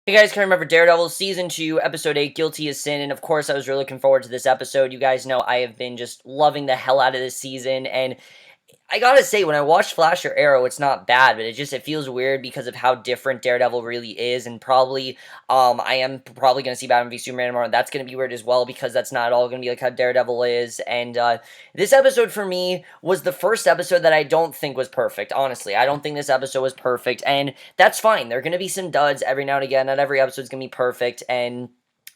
Hey guys, can I remember Daredevil Season 2, Episode 8, Guilty as Sin, and of course I was really looking forward to this episode. You guys know I have been just loving the hell out of this season, and I gotta say, when I watch Flash or Arrow, it's not bad, but it feels weird because of how different Daredevil really is, and probably, I am probably gonna see Batman v Superman tomorrow, and that's gonna be weird as well, because that's not all gonna be like how Daredevil is, and, this episode for me was the first episode that I don't think was perfect, honestly. I don't think this episode was perfect, and that's fine. There are gonna be some duds every now and again, not every episode's gonna be perfect, and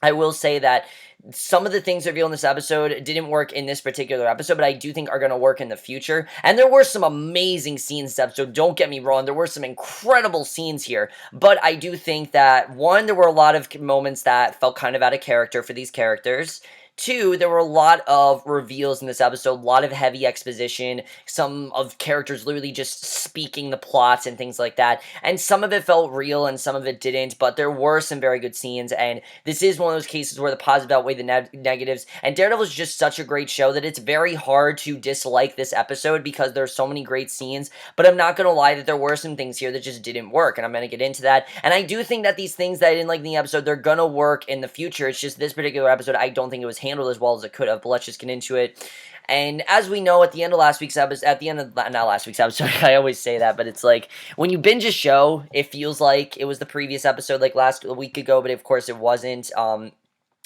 I will say that some of the things revealed in this episode didn't work in this particular episode, but I do think are going to work in the future. And there were some amazing scenes in this episode. Don't get me wrong. There were some incredible scenes here. But I do think that, one, there were a lot of moments that felt kind of out of character for these characters. Two, there were a lot of reveals in this episode, a lot of heavy exposition, some of characters literally just speaking the plots and things like that, and some of it felt real and some of it didn't, but there were some very good scenes, and this is one of those cases where the positive outweigh the negatives, and Daredevil is just such a great show that it's very hard to dislike this episode because there's so many great scenes, but I'm not going to lie that there were some things here that just didn't work, and I'm going to get into that, and I do think that these things that I didn't like in the episode, they're going to work in the future. It's just this particular episode, I don't think it was handled as well as it could have, but let's just get into it. And as we know, at the end of last week's episode, at the end of, not last week's episode, I always say that, but it's like, when you binge a show, it feels like it was the previous episode, like a week ago, but of course it wasn't.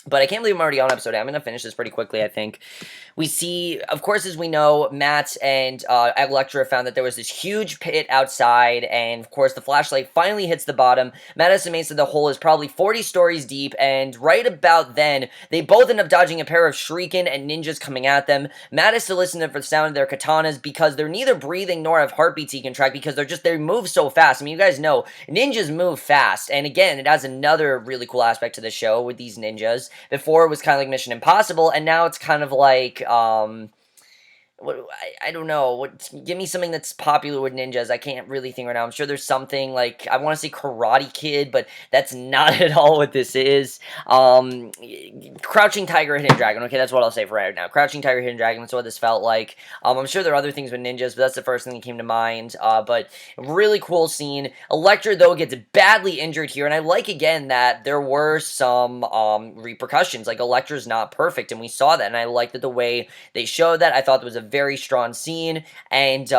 But I can't believe I'm already on episode 8. I'm going to finish this pretty quickly, I think. We see, of course, as we know, Matt and Elektra found that there was this huge pit outside, and of course, the flashlight finally hits the bottom. Matt estimates that the hole is probably 40 stories deep, and right about then, they both end up dodging a pair of Shuriken and ninjas coming at them. Matt is to listen for the sound of their katanas because they're neither breathing nor have heartbeats he can track because they move so fast. I mean, you guys know, ninjas move fast, and again, it adds another really cool aspect to the show with these ninjas. Before it was kind of like Mission Impossible, and now it's kind of like, I don't know. Give me something that's popular with ninjas. I can't really think right now. I'm sure there's something like, I want to say Karate Kid, but that's not at all what this is. Crouching Tiger, Hidden Dragon. Okay, that's what I'll say for right now. Crouching Tiger, Hidden Dragon. That's what this felt like. I'm sure there are other things with ninjas, but that's the first thing that came to mind. But really cool scene. Elektra, though, gets badly injured here, and I like, again, that there were some repercussions. Like, Elektra's not perfect, and we saw that, and I like that the way they showed that. I thought there was a very strong scene, and,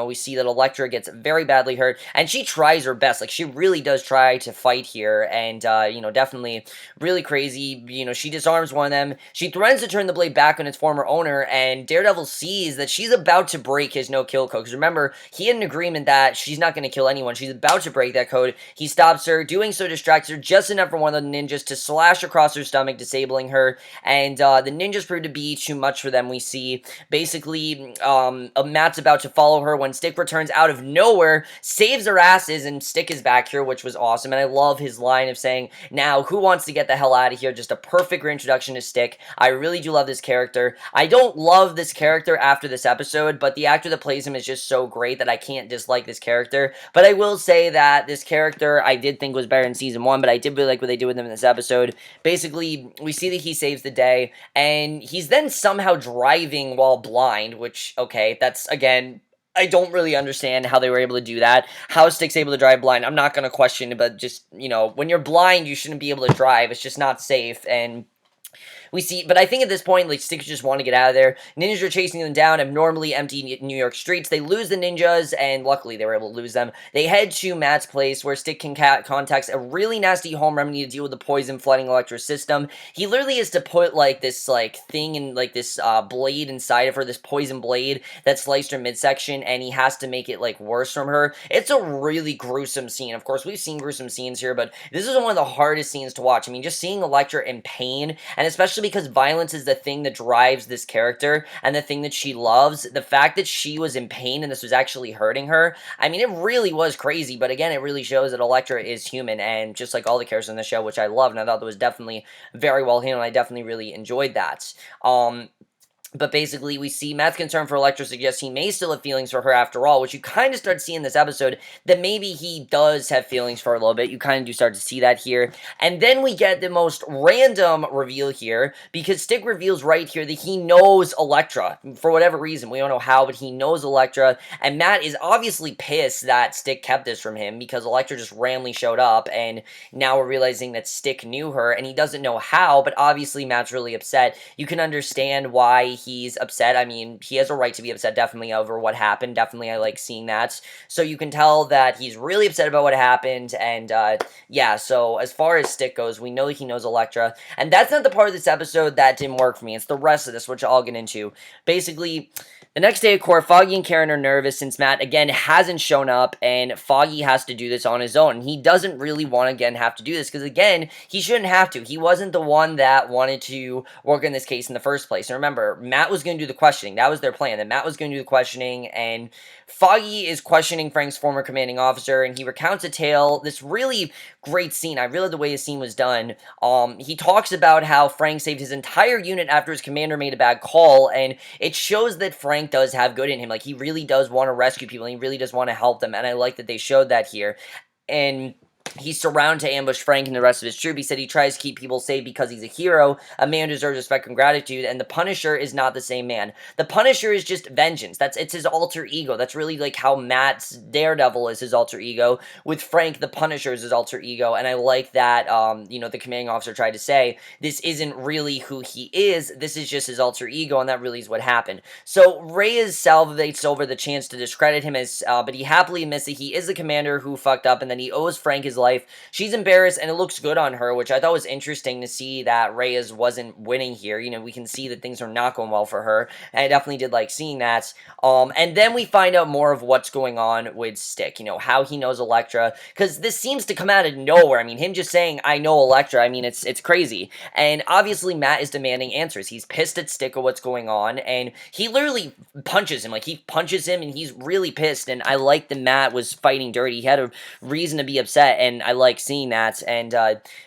we see that Elektra gets very badly hurt, and she tries her best. Like, she really does try to fight here, and, definitely really crazy. She disarms one of them. She threatens to turn the blade back on its former owner, and Daredevil sees that she's about to break his no-kill code, because remember, he had an agreement that she's not going to kill anyone. She's about to break that code. He stops her. Doing so distracts her just enough for one of the ninjas to slash across her stomach, disabling her, and, the ninjas prove to be too much for them. We see, basically, Matt's about to follow her when Stick returns out of nowhere, saves their asses, and Stick is back here, which was awesome, and I love his line of saying, now, who wants to get the hell out of here? Just a perfect reintroduction to Stick. I really do love this character. I don't love this character after this episode, but the actor that plays him is just so great that I can't dislike this character, but I will say that this character I did think was better in Season 1, but I did really like what they did with him in this episode. Basically, we see that he saves the day, and he's then somehow driving while blind, which, okay, that's, again, I don't really understand how they were able to do that. How Stick's able to drive blind, I'm not going to question it, but just, when you're blind, you shouldn't be able to drive. It's just not safe, and we see, but I think at this point, like, Stick just want to get out of there. Ninjas are chasing them down abnormally empty New York streets. They lose the ninjas, and luckily they were able to lose them. They head to Matt's place, where Stick contacts a really nasty home remedy to deal with the poison flooding Elektra's system. He literally is to put, like, this, like, thing in, like, this, blade inside of her, this poison blade that sliced her midsection, and he has to make it, like, worse from her. It's a really gruesome scene. Of course, we've seen gruesome scenes here, but this is one of the hardest scenes to watch. I mean, just seeing Elektra in pain, and especially because violence is the thing that drives this character and the thing that she loves, the fact that she was in pain and this was actually hurting her, I mean, it really was crazy, but again, it really shows that Elektra is human, and just like all the characters in the show, which I loved, and I thought that was definitely very well handled, I definitely really enjoyed that. But basically, we see Matt's concern for Elektra suggests he may still have feelings for her after all, which you kind of start seeing in this episode that maybe he does have feelings for her a little bit. You kind of do start to see that here. And then we get the most random reveal here because Stick reveals right here that he knows Elektra for whatever reason. We don't know how, but he knows Elektra. And Matt is obviously pissed that Stick kept this from him because Elektra just randomly showed up. And now we're realizing that Stick knew her and he doesn't know how, but obviously Matt's really upset. You can understand why he's upset. I mean, he has a right to be upset, definitely, over what happened. Definitely, I like seeing that. So you can tell that he's really upset about what happened, and yeah, so as far as Stick goes, we know that he knows Elektra, and that's not the part of this episode that didn't work for me. It's the rest of this, which I'll get into. Basically, the next day at court, Foggy and Karen are nervous since Matt, again, hasn't shown up, and Foggy has to do this on his own. He doesn't really want to, again, have to do this, because, again, he shouldn't have to. He wasn't the one that wanted to work in this case in the first place. And remember, Matt was going to do the questioning. That was their plan, that Matt was going to do the questioning, and Foggy is questioning Frank's former commanding officer, and he recounts a tale, this really great scene. I really love the way the scene was done. He talks about how Frank saved his entire unit after his commander made a bad call, and it shows that Frank does have good in him. Like, he really does want to rescue people, and he really does want to help them, and I like that they showed that here. And he's surrounded to ambush Frank and the rest of his troop. He said he tries to keep people safe because he's a hero, a man who deserves respect and gratitude, and the Punisher is not the same man. The Punisher is just vengeance. It's his alter ego. That's really like how Matt's Daredevil is his alter ego. With Frank, the Punisher is his alter ego, and I like that, the commanding officer tried to say, this isn't really who he is, this is just his alter ego, and that really is what happened. So Reyes salivates over the chance to discredit him, but he happily admits that he is the commander who fucked up, and then he owes Frank his life. She's embarrassed, and it looks good on her, which I thought was interesting to see that Reyes wasn't winning here. We can see that things are not going well for her, and I definitely did like seeing that. And then we find out more of what's going on with Stick, how he knows Elektra, because this seems to come out of nowhere. I mean, him just saying, I know Elektra, I mean, it's crazy. And obviously, Matt is demanding answers. He's pissed at Stick of what's going on, and he literally punches him. Like, he punches him, and he's really pissed, and I like that Matt was fighting dirty. He had a reason to be upset, and I like seeing that. And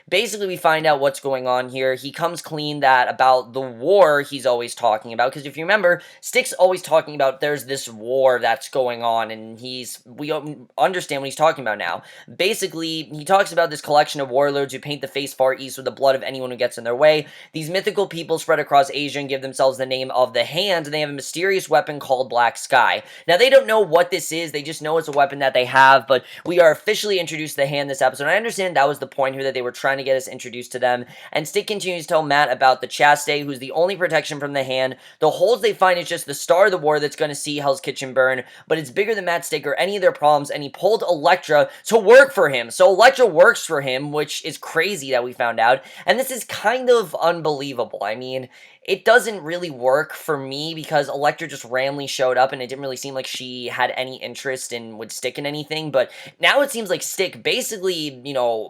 basically, we find out what's going on here. He comes clean about the war he's always talking about, because if you remember, Stick's always talking about there's this war that's going on, and we understand what he's talking about now. Basically, he talks about this collection of warlords who paint the face far east with the blood of anyone who gets in their way. These mythical people spread across Asia and give themselves the name of the Hand, and they have a mysterious weapon called Black Sky. Now, they don't know what this is, they just know it's a weapon that they have, but we are officially introduced to the Hand this episode. I understand that was the point here, that they were trying to get us introduced to them, and Stick continues to tell Matt about the Chaste, who's the only protection from the Hand. The holes they find is just the star of the war that's going to see Hell's Kitchen burn, but it's bigger than Matt Stick or any of their problems, and he pulled Elektra to work for him. So Elektra works for him, which is crazy that we found out, and this is kind of unbelievable. I mean, it doesn't really work for me because Elektra just randomly showed up and it didn't really seem like she had any interest and would stick in anything, but now it seems like Stick basically,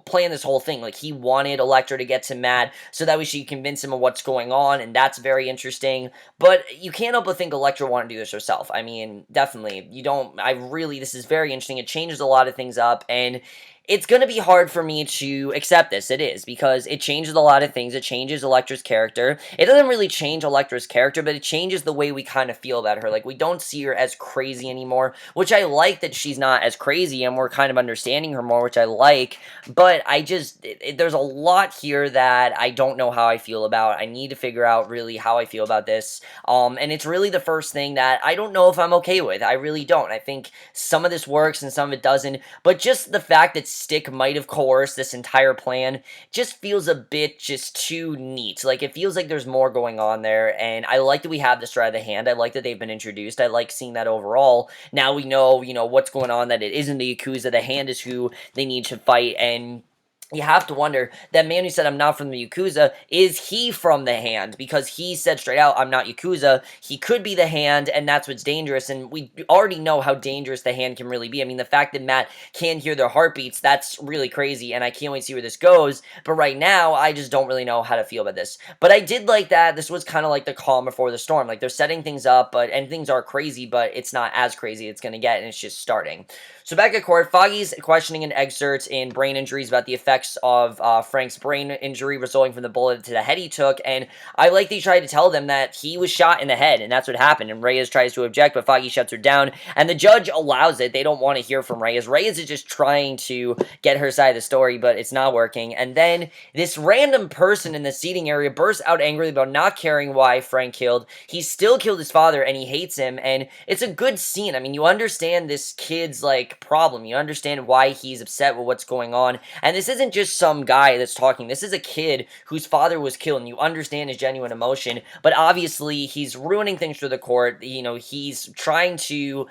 playing this whole thing. Like, he wanted Elektra to get to Matt so that way she could convince him of what's going on, and that's very interesting, but you can't help but think Elektra wanted to do this herself. I mean, definitely, this is very interesting. It changes a lot of things up, and it's going to be hard for me to accept this. It is, because it changes a lot of things. It changes Elektra's character. It doesn't really change Elektra's character, but it changes the way we kind of feel about her. Like, we don't see her as crazy anymore, which I like that she's not as crazy, and we're kind of understanding her more, which I like, but there's a lot here that I don't know how I feel about. I need to figure out really how I feel about this, and it's really the first thing that I don't know if I'm okay with. I really don't. I think some of this works and some of it doesn't, but just the fact that Stick might have coerced this entire plan just feels a bit just too neat. Like, it feels like there's more going on there, and I like that we have this right of the Hand. I like that they've been introduced. I like seeing that overall. Now we know, what's going on, that it isn't the Yakuza. The Hand is who they need to fight, and you have to wonder, that man who said, I'm not from the Yakuza, is he from the Hand? Because he said straight out, I'm not Yakuza. He could be the Hand, and that's what's dangerous, and we already know how dangerous the Hand can really be. I mean, the fact that Matt can hear their heartbeats, that's really crazy, and I can't wait to see where this goes, but right now, I just don't really know how to feel about this. But I did like that this was kind of like the calm before the storm. Like, they're setting things up, and things are crazy, but it's not as crazy it's going to get, and it's just starting. So back at court, Foggy's questioning an excerpt in Brain Injuries about the effect effects of Frank's brain injury resulting from the bullet to the head he took, and I like they tried to tell them that he was shot in the head, and that's what happened, and Reyes tries to object, but Foggy shuts her down, and the judge allows it. They don't want to hear from Reyes. Reyes is just trying to get her side of the story, but it's not working, and then this random person in the seating area bursts out angrily about not caring why Frank killed. He still killed his father, and he hates him, and it's a good scene. I mean, you understand this kid's, like, problem. You understand why he's upset with what's going on, and this isn't just some guy that's talking. This is a kid whose father was killed, and you understand his genuine emotion, but obviously he's ruining things for the court. You know, he's trying to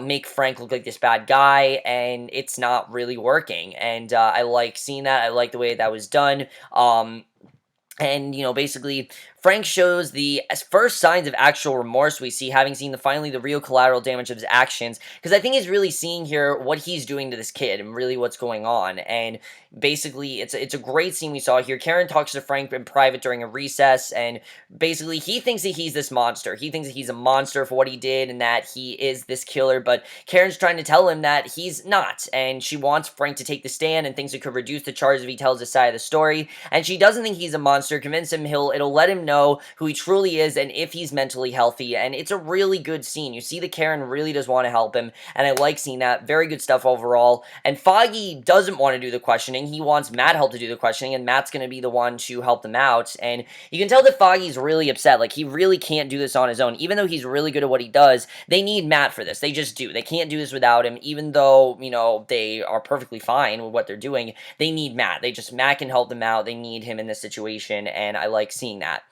make Frank look like this bad guy, and it's not really working, and I like seeing that. I like the way that was done. And, you know, basically, Frank shows the first signs of actual remorse we see, having seen finally the real collateral damage of his actions, because I think he's really seeing here what he's doing to this kid and really what's going on, and basically, it's a great scene we saw here. Karen talks to Frank in private during a recess, and basically, he thinks that he's this monster. He thinks that he's a monster for what he did, and that he is this killer, but Karen's trying to tell him that he's not, and she wants Frank to take the stand, and thinks it could reduce the charges if he tells his side of the story, and she doesn't think he's a monster, convince him it'll let him know who he truly is, and if he's mentally healthy, and it's a really good scene. You see that Karen really does want to help him, and I like seeing that. Very good stuff overall, and Foggy doesn't want to do the questioning. He wants Matt help to do the questioning, and Matt's going to be the one to help them out, and you can tell that Foggy's really upset. Like, he really can't do this on his own. Even though he's really good at what he does, they need Matt for this. They just do. They can't do this without him, even though, you know, they are perfectly fine with what they're doing. They need Matt. Matt can help them out. They need him in this situation, and I like seeing that.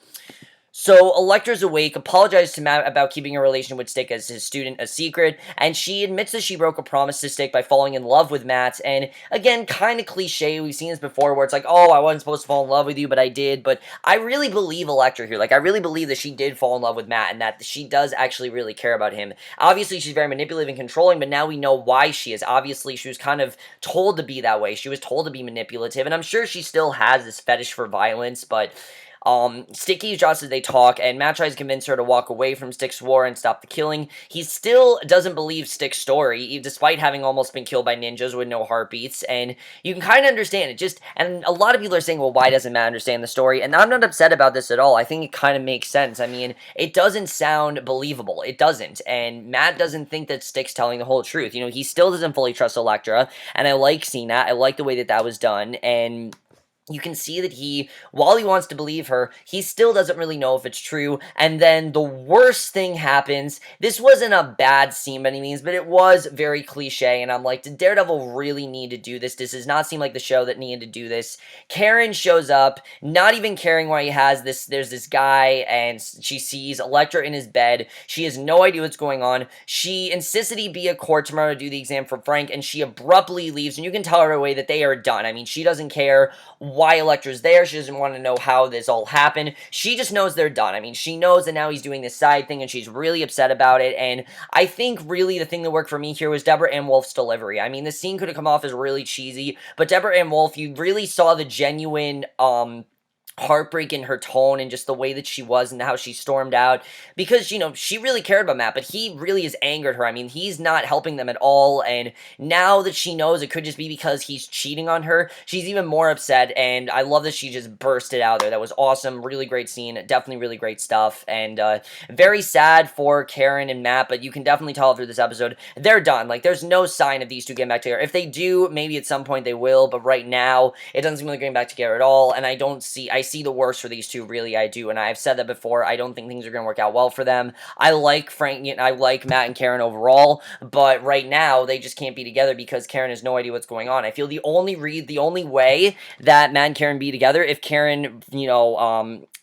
So Electra's awake, apologizes to Matt about keeping her relation with Stick as his student a secret, and she admits that she broke a promise to Stick by falling in love with Matt, and again, kind of cliche. We've seen this before where it's like, oh, I wasn't supposed to fall in love with you, but I did, but I really believe Electra here. Like, I really believe that she did fall in love with Matt, and that she does actually really care about him. Obviously, she's very manipulative and controlling, but now we know why she is. Obviously, she was kind of told to be that way. She was told to be manipulative, and I'm sure she still has this fetish for violence, but Sticky just as they talk, and Matt tries to convince her to walk away from Stick's war and stop the killing. He still doesn't believe Stick's story, despite having almost been killed by ninjas with no heartbeats, and you can kind of understand it. And a lot of people are saying, well, why doesn't Matt understand the story? And I'm not upset about this at all. I think it kind of makes sense. I mean, it doesn't sound believable. It doesn't, and Matt doesn't think that Stick's telling the whole truth. You know, he still doesn't fully trust Elektra, and I like seeing that. I like the way that that was done, and you can see that while he wants to believe her, he still doesn't really know if it's true, and then the worst thing happens. This wasn't a bad scene by any means, but it was very cliche, and I'm like, did Daredevil really need to do this? This does not seem like the show that needed to do this. Karen shows up, not even caring why he has this. There's this guy, and she sees Elektra in his bed. She has no idea what's going on. She insists that he be at court tomorrow to do the exam for Frank, and she abruptly leaves, and you can tell right away that they are done. I mean, she doesn't care why Elektra's there. She doesn't want to know how this all happened. She just knows they're done. I mean, she knows that now he's doing this side thing, and she's really upset about it, and I think really the thing that worked for me here was Deborah Ann Wolf's delivery. I mean, the scene could have come off as really cheesy, but Deborah Ann Wolf, you really saw the genuine, heartbreak in her tone and just the way that she was and how she stormed out, because, you know, she really cared about Matt, but he really has angered her. I mean, he's not helping them at all, and now that she knows it could just be because he's cheating on her, she's even more upset, and I love that she just bursted out there. That was awesome. Really great scene. Definitely really great stuff, and very sad for Karen and Matt, but you can definitely tell through this episode, they're done. Like, there's no sign of these two getting back together. If they do, maybe at some point they will, but right now, it doesn't seem like they're getting back together at all, and I see the worst for these two, really, I do, and I've said that before. I don't think things are going to work out well for them. I like Frank, I like Matt and Karen overall, but right now, they just can't be together because Karen has no idea what's going on. I feel the only way that Matt and Karen be together, if Karen,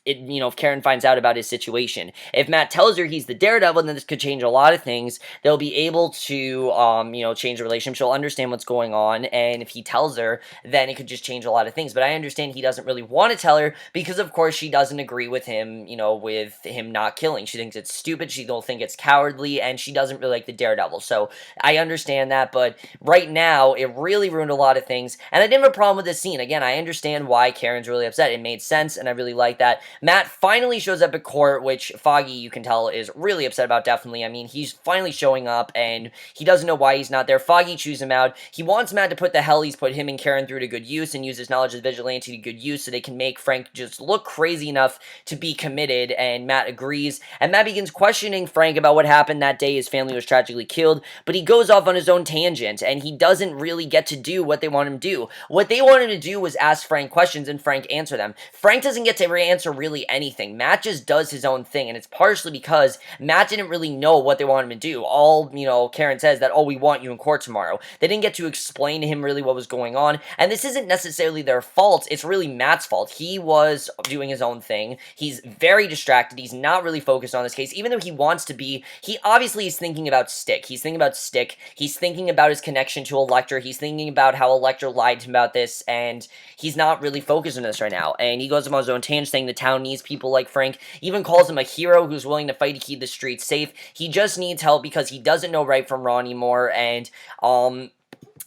if Karen finds out about his situation. If Matt tells her he's the Daredevil, then this could change a lot of things. They'll be able to, change the relationship. She'll understand what's going on, and if he tells her, then it could just change a lot of things. But I understand he doesn't really want to tell her because, of course, she doesn't agree with him, with him not killing. She thinks it's stupid, she don't think it's cowardly, and she doesn't really like the Daredevil. So I understand that, but right now, it really ruined a lot of things, and I didn't have a problem with this scene. Again, I understand why Karen's really upset. It made sense, and I really like that. Matt finally shows up at court, which Foggy, you can tell, is really upset about, definitely. I mean, he's finally showing up, and he doesn't know why he's not there. Foggy chews him out. He wants Matt to put the hell he's put him and Karen through to good use and use his knowledge as vigilante to good use so they can make Frank just look crazy enough to be committed, and Matt agrees. And Matt begins questioning Frank about what happened that day his family was tragically killed, but he goes off on his own tangent, and he doesn't really get to do what they want him to do. What they want him to do was ask Frank questions, and Frank answer them. Frank doesn't get to answer really anything. Matt just does his own thing, and it's partially because Matt didn't really know what they want him to do. All, Karen says that, oh, we want you in court tomorrow. They didn't get to explain to him really what was going on, and this isn't necessarily their fault. It's really Matt's fault. He was doing his own thing. He's very distracted. He's not really focused on this case, even though he wants to be. He obviously is thinking about Stick. He's thinking about Stick. He's thinking about his connection to Elektra. He's thinking about how Elektra lied to him about this, and he's not really focused on this right now. And he goes on his own tangent saying the town needs people like Frank. Even calls him a hero who's willing to fight to keep the streets safe. He just needs help because he doesn't know right from wrong anymore, and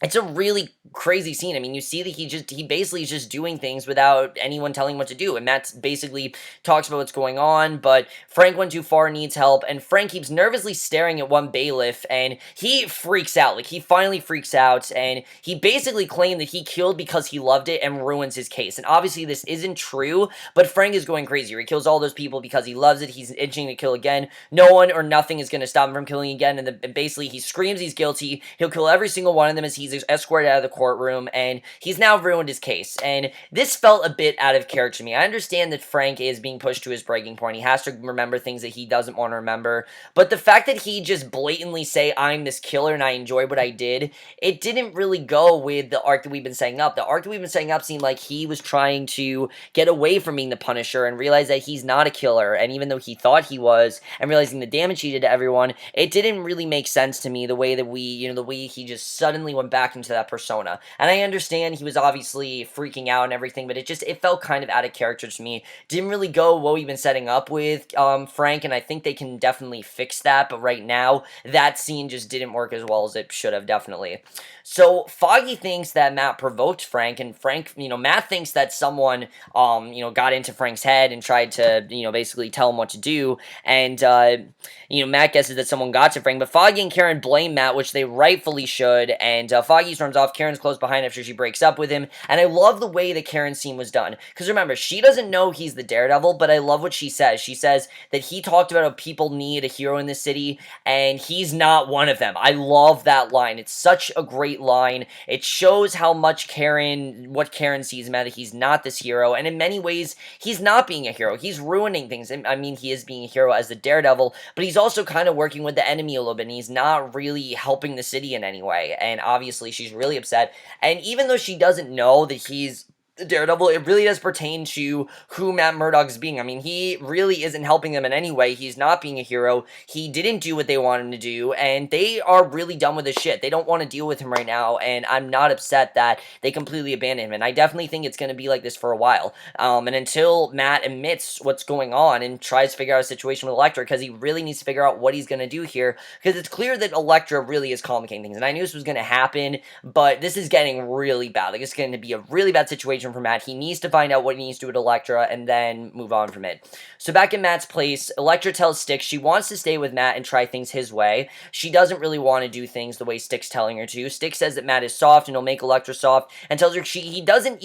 it's a really crazy scene. I mean, you see that he basically is just doing things without anyone telling him what to do, and Matt basically talks about what's going on, but Frank went too far, needs help, and Frank keeps nervously staring at one bailiff, and he freaks out. Like, he finally freaks out, and he basically claimed that he killed because he loved it and ruins his case, and obviously this isn't true, but Frank is going crazy. He kills all those people because he loves it. He's itching to kill again. No one or nothing is going to stop him from killing again, and basically he screams he's guilty. He'll kill every single one of them as he's escorted out of the courtroom, and he's now ruined his case. And this felt a bit out of character to me. I understand that Frank is being pushed to his breaking point. He has to remember things that he doesn't want to remember, but the fact that he just blatantly say, I'm this killer and I enjoy what I did, it didn't really go with the arc that we've been setting up. The arc that we've been setting up seemed like he was trying to get away from being the Punisher and realize that he's not a killer, and even though he thought he was, and realizing the damage he did to everyone, it didn't really make sense to me the way that the way he just suddenly went back into that persona. And I understand he was obviously freaking out and everything, but it felt kind of out of character to me. Didn't really go what we've been setting up with Frank, and I think they can definitely fix that, but right now, that scene just didn't work as well as it should have, definitely. So, Foggy thinks that Matt provoked Frank, and Matt thinks that someone, got into Frank's head and tried to, basically tell him what to do, and, Matt guesses that someone got to Frank, but Foggy and Karen blame Matt, which they rightfully should, and Foggy storms off. Karen's close behind after she breaks up with him, and I love the way the Karen scene was done, because remember, she doesn't know he's the Daredevil, but I love what she says. She says that he talked about how people need a hero in this city, and he's not one of them. I love that line. It's such a great line. It shows how much what Karen sees him at, that he's not this hero, and in many ways, he's not being a hero. He's ruining things. I mean, he is being a hero as the Daredevil, but he's also kind of working with the enemy a little bit, and he's not really helping the city in any way, and obviously, she's really upset, and even though she doesn't know that he's Daredevil, it really does pertain to who Matt Murdock's being. I mean, he really isn't helping them in any way. He's not being a hero. He didn't do what they want him to do, and they are really done with his shit. They don't want to deal with him right now, and I'm not upset that they completely abandoned him, and I definitely think it's going to be like this for a while. And until Matt admits what's going on and tries to figure out a situation with Elektra, because he really needs to figure out what he's going to do here, because it's clear that Elektra really is complicating things, and I knew this was going to happen, but this is getting really bad. Like, it's going to be a really bad situation for Matt. He needs to find out what he needs to do with Elektra and then move on from it. So back in Matt's place, Elektra tells Styx she wants to stay with Matt and try things his way. She doesn't really want to do things the way Styx telling her to. Styx says that Matt is soft and he'll make Elektra soft, and tells her she doesn't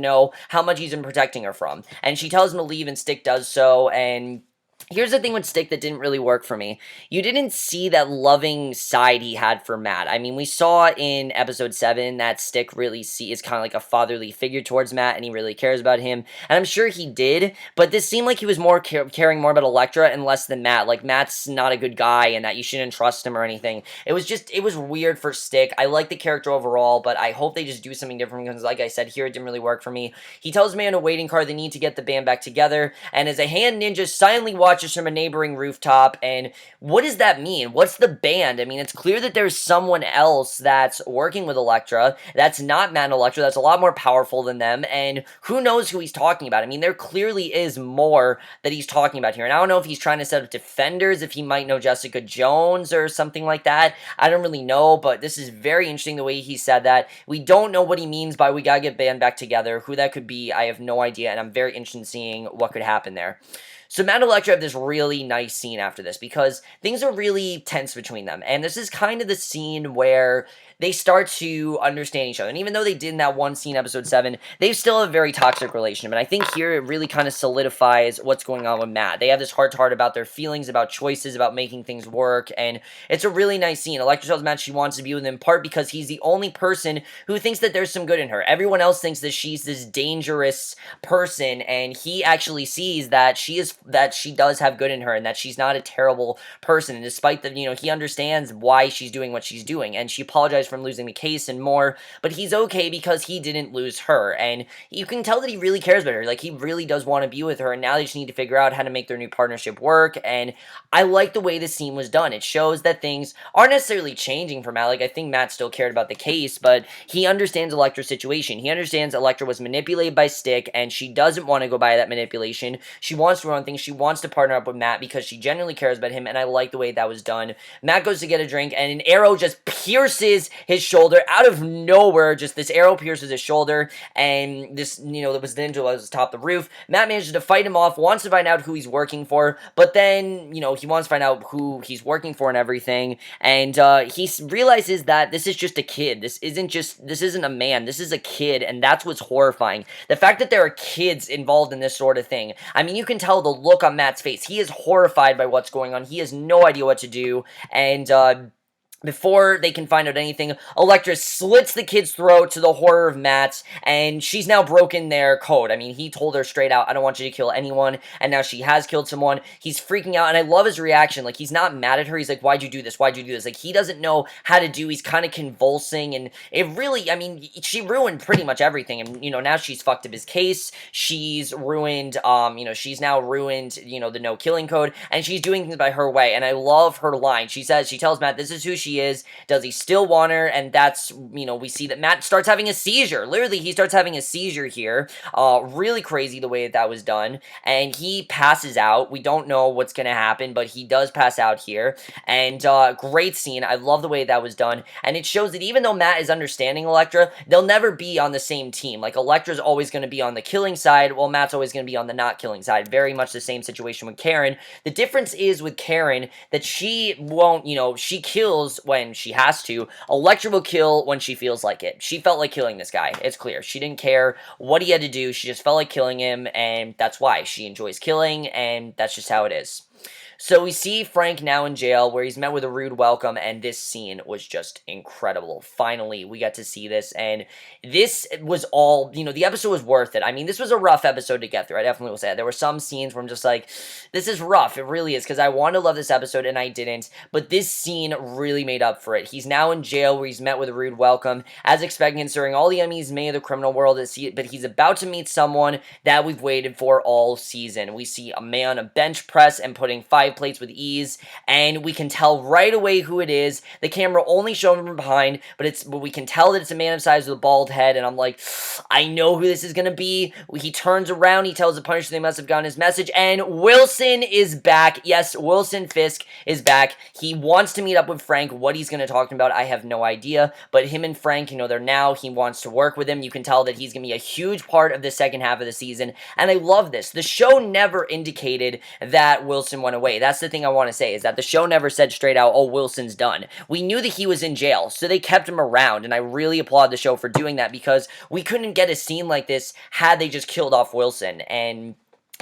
know how much he's been protecting her from. And she tells him to leave, and Styx does so, and here's the thing with Stick that didn't really work for me. You didn't see that loving side he had for Matt. I mean, we saw in episode 7 that Stick really is kind of like a fatherly figure towards Matt, and he really cares about him. And I'm sure he did, but this seemed like he was more caring more about Elektra and less than Matt. Like, Matt's not a good guy, and that you shouldn't trust him or anything. It was weird for Stick. I like the character overall, but I hope they just do something different, because like I said, here it didn't really work for me. He tells me in a waiting car they need to get the band back together, and as a hand ninja silently walks watches from a neighboring rooftop, and what does that mean? What's the band? I mean, it's clear that there's someone else that's working with Elektra, that's not Matt and Elektra, that's a lot more powerful than them, and who knows who he's talking about. I mean, there clearly is more that he's talking about here, and I don't know if he's trying to set up defenders, if he might know Jessica Jones or something like that. I don't really know, but this is very interesting the way he said that. We don't know what he means by we gotta get band back together. Who that could be, I have no idea, and I'm very interested in seeing what could happen there. So Matt and Elektra have this really nice scene after this because things are really tense between them. And this is kind of the scene where they start to understand each other. And even though they did in that one scene, episode 7, they still have a very toxic relationship. And I think here it really kind of solidifies what's going on with Matt. They have this heart-to-heart about their feelings, about choices, about making things work. And it's a really nice scene. Elektra tells Matt she wants to be with him in part because he's the only person who thinks that there's some good in her. Everyone else thinks that she's this dangerous person. And he actually sees that she does have good in her and that she's not a terrible person. And despite the, he understands why she's doing what she's doing. And she apologized from losing the case and more, but he's okay because he didn't lose her, and you can tell that he really cares about her. Like, he really does want to be with her, and now they just need to figure out how to make their new partnership work. And I like the way the scene was done. It shows that things aren't necessarily changing for Matt. Like, I think Matt still cared about the case, but he understands Elektra's situation. He understands Elektra was manipulated by Stick, and she doesn't want to go by that manipulation. She wants to run things. She wants to partner up with Matt because she genuinely cares about him, and I like the way that was done. Matt goes to get a drink, and an arrow just pierces his shoulder out of nowhere. Just this arrow pierces his shoulder, and this, that was the ninja was atop the roof. Matt manages to fight him off, wants to find out who he's working for, but then, he wants to find out who he's working for and everything, and he realizes that this is just a kid. This isn't a man. This is a kid, and that's what's horrifying. The fact that there are kids involved in this sort of thing. I mean, you can tell the look on Matt's face. He is horrified by what's going on. He has no idea what to do, and before they can find out anything, Elektra slits the kid's throat to the horror of Matt, and she's now broken their code. I mean, he told her straight out, I don't want you to kill anyone, and now she has killed someone. He's freaking out, and I love his reaction. Like, he's not mad at her. He's like, why'd you do this? Why'd you do this? Like, he doesn't know how to do. He's kind of convulsing, and it really, I mean, she ruined pretty much everything, and, now she's fucked up his case. She's ruined, she's now ruined, the no-killing code, and she's doing things by her way, and I love her line. She tells Matt, this is who she is. Does he still want her? And that's, we see that Matt starts having a seizure. Literally, he starts having a seizure here. Really crazy the way that was done. And he passes out. We don't know what's going to happen, but he does pass out here. And great scene. I love the way that was done. And it shows that even though Matt is understanding Elektra, they'll never be on the same team. Like, Elektra's always going to be on the killing side, while Matt's always going to be on the not killing side. Very much the same situation with Karen. The difference is with Karen that she won't, she kills when she has to. Elektra will kill when she feels like it. She felt like killing this guy. It's clear. She didn't care what he had to do. She just felt like killing him, and that's why. She enjoys killing, and that's just how it is. So we see Frank now in jail, where he's met with a rude welcome, and this scene was just incredible. Finally, we got to see this, and this was all, the episode was worth it. I mean, this was a rough episode to get through. I definitely will say that. There were some scenes where I'm just like, this is rough. It really is, because I wanted to love this episode, and I didn't, but this scene really made up for it. He's now in jail, where he's met with a rude welcome, as expected, considering all the enemies made of the criminal world, but he's about to meet someone that we've waited for all season. We see a man on a bench press and putting 5 plates with ease, and we can tell right away who it is. The camera only showing him from behind, but we can tell that it's a man of size with a bald head, and I'm like, I know who this is gonna be. He turns around, he tells the Punisher they must have gotten his message, and Wilson is back. Yes, Wilson Fisk is back. He wants to meet up with Frank. What he's gonna talk about, I have no idea, but him and Frank, they're now, he wants to work with him. You can tell that he's gonna be a huge part of the second half of the season, and I love this. The show never indicated that Wilson went away. That's the thing I want to say, is that the show never said straight out, oh, Wilson's done. We knew that he was in jail, so they kept him around, and I really applaud the show for doing that, because we couldn't get a scene like this had they just killed off Wilson, and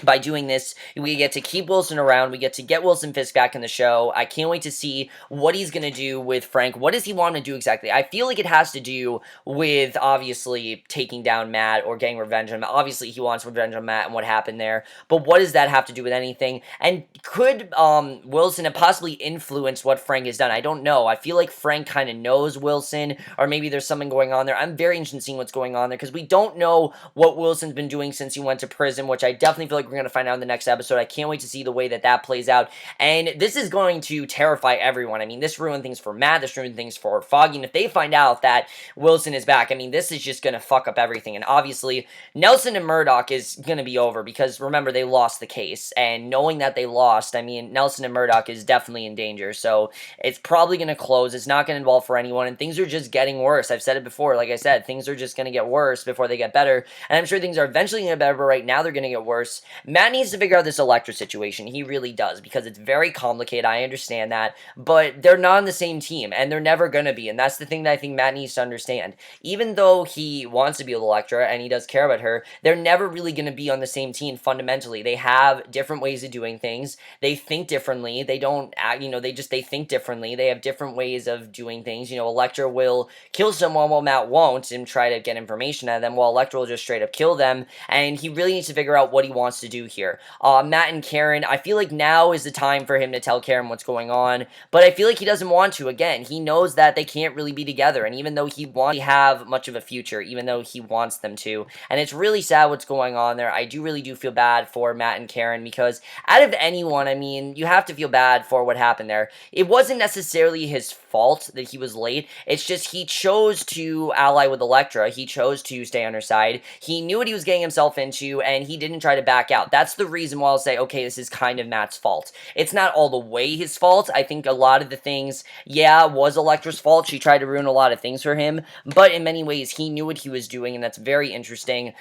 by doing this, we get to keep Wilson around. We get to get Wilson Fisk back in the show. I can't wait to see what he's going to do with Frank. What does he want to do exactly? I feel like it has to do with, obviously, taking down Matt or getting revenge on Matt. Obviously, he wants revenge on Matt and what happened there. But what does that have to do with anything? And could Wilson have possibly influenced what Frank has done? I don't know. I feel like Frank kind of knows Wilson, or maybe there's something going on there. I'm very interested in seeing what's going on there, because we don't know what Wilson's been doing since he went to prison, which I definitely feel like like we're going to find out in the next episode. I can't wait to see the way that plays out. And this is going to terrify everyone. I mean, this ruined things for Matt. This ruined things for Foggy. And if they find out that Wilson is back, I mean, this is just going to fuck up everything. And obviously, Nelson and Murdoch is going to be over because, remember, they lost the case. And knowing that they lost, I mean, Nelson and Murdoch is definitely in danger. So it's probably going to close. It's not going to involve for anyone. And things are just getting worse. I've said it before. Like I said, things are just going to get worse before they get better. And I'm sure things are eventually going to get better, but right now they're going to get worse. Matt needs to figure out this Elektra situation. He really does, because it's very complicated. I understand that. But they're not on the same team, and they're never going to be. And that's the thing that I think Matt needs to understand. Even though he wants to be with Elektra, and he does care about her, they're never really going to be on the same team fundamentally. They have different ways of doing things. They think differently. They don't act, they think differently. They have different ways of doing things. Elektra will kill someone while Matt won't and try to get information out of them, while Elektra will just straight up kill them, and he really needs to figure out what he wants to do here. Matt and Karen, I feel like now is the time for him to tell Karen what's going on, but I feel like he doesn't want to. Again, he knows that they can't really be together, and even though he wants to have much of a future, even though he wants them to, and it's really sad what's going on there. I really do feel bad for Matt and Karen, because out of anyone, I mean, you have to feel bad for what happened there. It wasn't necessarily his fault that he was late. It's just he chose to ally with Elektra. He chose to stay on her side. He knew what he was getting himself into, and he didn't try to back out. That's the reason why I'll say, okay, this is kind of Matt's fault. It's not all the way his fault. I think a lot of the things, yeah, was Elektra's fault. She tried to ruin a lot of things for him, but in many ways, he knew what he was doing, and that's very interesting.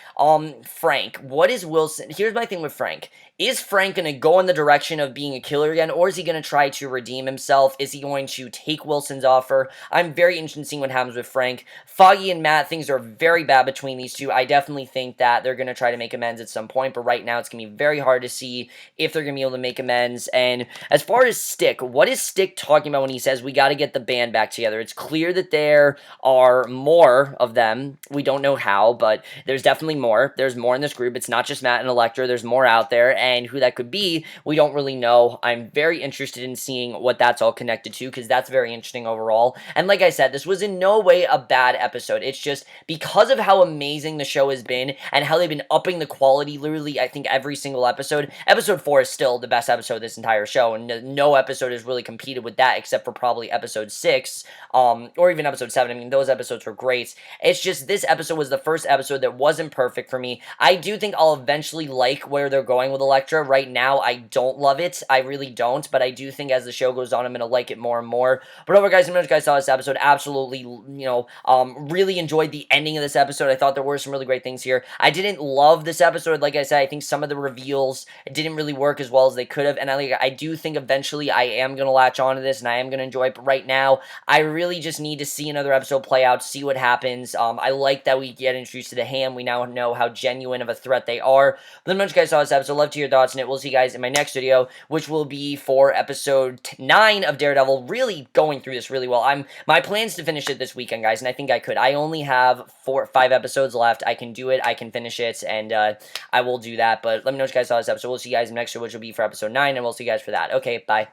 Frank, what is Wilson? Here's my thing with Frank. Is Frank going to go in the direction of being a killer again, or is he going to try to redeem himself? Is he going to take Wilson's offer? I'm very interested in seeing what happens with Frank. Foggy and Matt, things are very bad between these two. I definitely think that they're going to try to make amends at some point, but right now it's going to be very hard to see if they're going to be able to make amends. And as far as Stick, what is Stick talking about when he says we got to get the band back together? It's clear that there are more of them. We don't know how, but there's definitely more. There's more in this group. It's not just Matt and Elektra. There's more out there, and who that could be, we don't really know. I'm very interested in seeing what that's all connected to, because that's very interesting overall. And like I said, this was in no way a bad episode. It's just because of how amazing the show has been and how they've been upping the quality literally, I think, every single episode. Episode 4 is still the best episode of this entire show, and no episode has really competed with that except for probably episode 6, or even episode 7. I mean, those episodes were great. It's just this episode was the first episode that wasn't perfect for me. I do think I'll eventually like where they're going with Elektra. Right now, I don't love it. I really don't, but I do think as the show goes on, I'm going to like it more and more. But overall, guys, I'm you guys saw this episode. Absolutely, really enjoyed the ending of this episode. I thought there were some really great things here. I didn't love this episode. Like I said, I think some of the reveals didn't really work as well as they could have, and I do think eventually I am going to latch onto this, and I am going to enjoy it, but right now, I really just need to see another episode play out, see what happens. I like that we get introduced to the Ham. We now know how genuine of a threat they are. But then, you guys saw this episode. Love to hear your thoughts on it. We'll see you guys in my next video, which will be for episode 9 of Daredevil. Really going through this really well. My plan's to finish it this weekend, guys, and I think I could. I only have 4 or 5 episodes left. I can do it. I can finish it, and I will do that. But let me know what you guys saw this episode. We'll see you guys in the next show, which will be for episode 9, and we'll see you guys for that. Okay, bye.